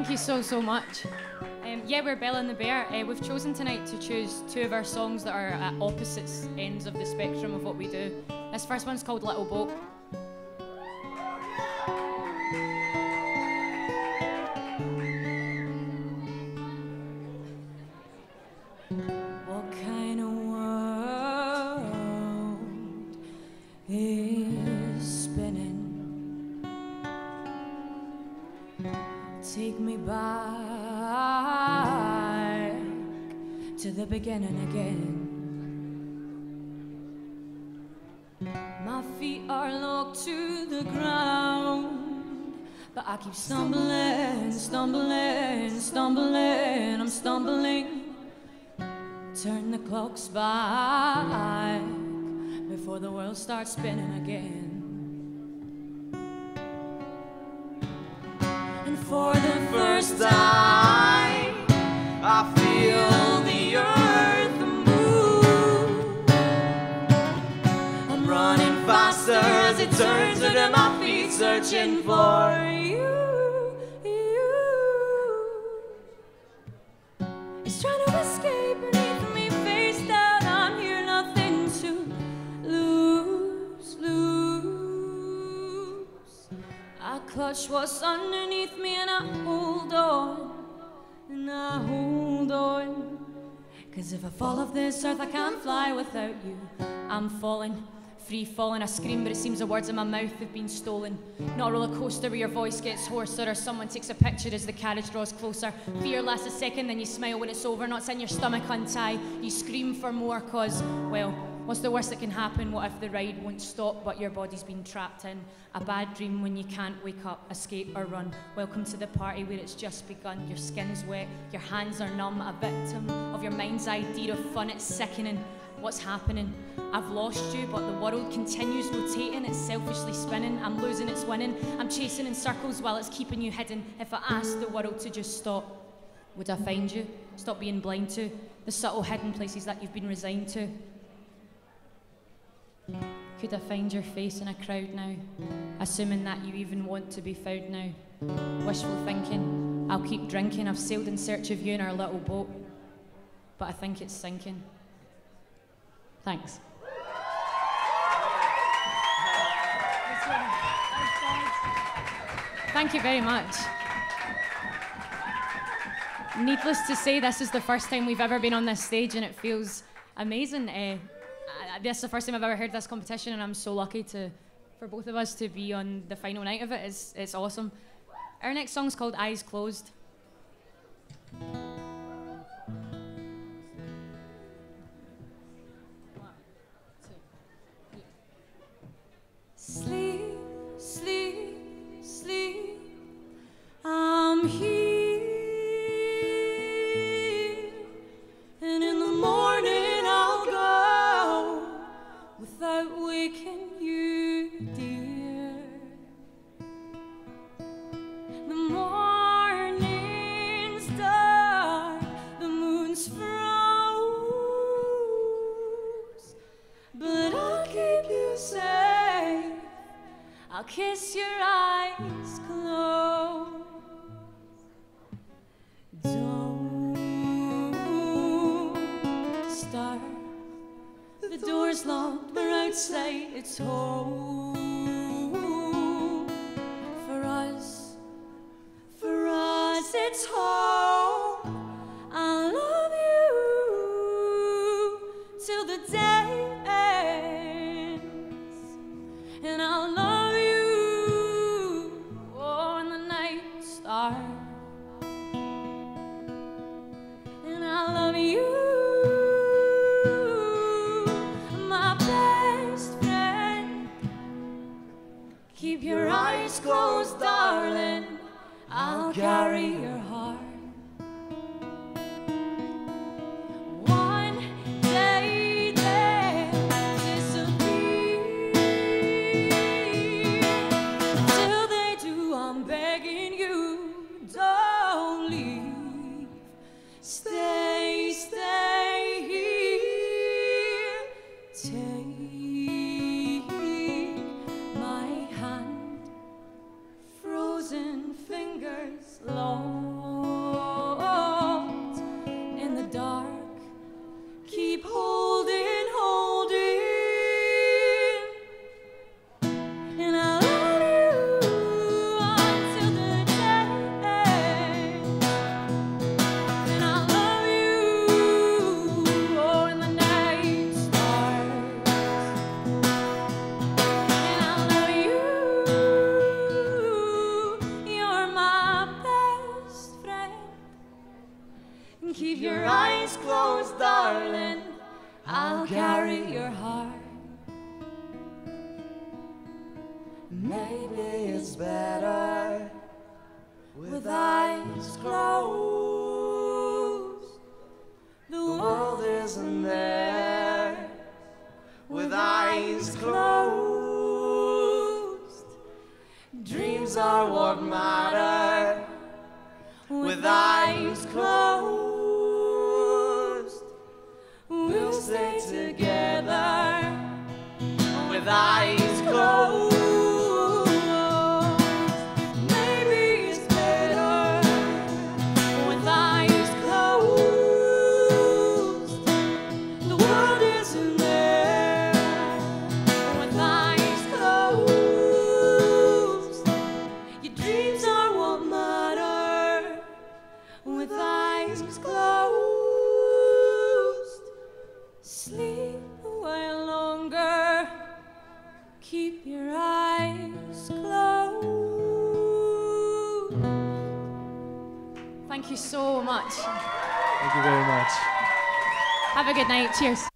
Thank you so much. Yeah, we're Bella and the Bear. We've chosen tonight to choose two of our songs that are at opposite ends of the spectrum of what we do. This first one's called Little Boat. What kind of world is spinning? Take me back to the beginning again. My feet are locked to the ground, but I keep stumbling, stumbling, stumbling. I'm stumbling. Turn the clocks back before the world starts spinning again. And for the first time, I feel the earth move. I'm running faster as it turns under my feet, searching for you. It's trying to escape beneath me, face down. I'm here, nothing to lose. I clutch what's underneath me and I hold on, and I hold on. 'Cause if I fall off this earth, I can't fly without you. I'm falling, free falling. I scream, but it seems the words in my mouth have been stolen. Not a roller coaster where your voice gets hoarser, or someone takes a picture as the carriage draws closer. Fear lasts a second, then you smile when it's over. Knots in your stomach untie. You scream for more, 'cause, well, what's the worst that can happen? What if the ride won't stop, but your body's been trapped in a bad dream when you can't wake up, escape or run? Welcome to the party where it's just begun. Your skin's wet, your hands are numb, a victim of your mind's idea of fun. It's sickening. What's happening? I've lost you, but the world continues rotating. It's selfishly spinning. I'm losing, it's winning. I'm chasing in circles while it's keeping you hidden. If I asked the world to just stop, would I find you? Stop being blind to the subtle hidden places that you've been resigned to. Could I find your face in a crowd now? Assuming that you even want to be found now. Wishful thinking. I'll keep drinking. I've sailed in search of you in our little boat, but I think it's sinking. Thanks. Thank you very much. Needless to say, this is the first time we've ever been on this stage, and it feels amazing. This is the first time I've ever heard this competition, and I'm so lucky for both of us to be on the final night of it. It's awesome. Our next song's called Eyes Closed. Sleep, sleep, sleep. I'm here, and in the morning I'll go without waking you, dear. The morning's dark, the moon's froze, but I'll keep you safe. I'll kiss your eyes closed. Don't start. The door's locked, we're outside, it's home. For us, it's home. I'll love you till the day ends, and I'll love you when the night starts, and I'll love you, my best friend. Keep your eyes closed, darling. I'll carry your heart. One day they'll disappear. Till they do, I'm begging you, don't leave. Stay, stay here. Take my hand, frozen fingers long. Maybe it's better with eyes closed. The world isn't there with eyes closed. Dreams are what matter with eyes closed. We'll stay together with eyes closed. Maybe it's better with eyes closed. The world isn't there with eyes closed. Your dreams are what matter with eyes closed. Sleep a while longer. Keep your eyes closed. Thank you so much. Thank you very much. Have a good night. Cheers.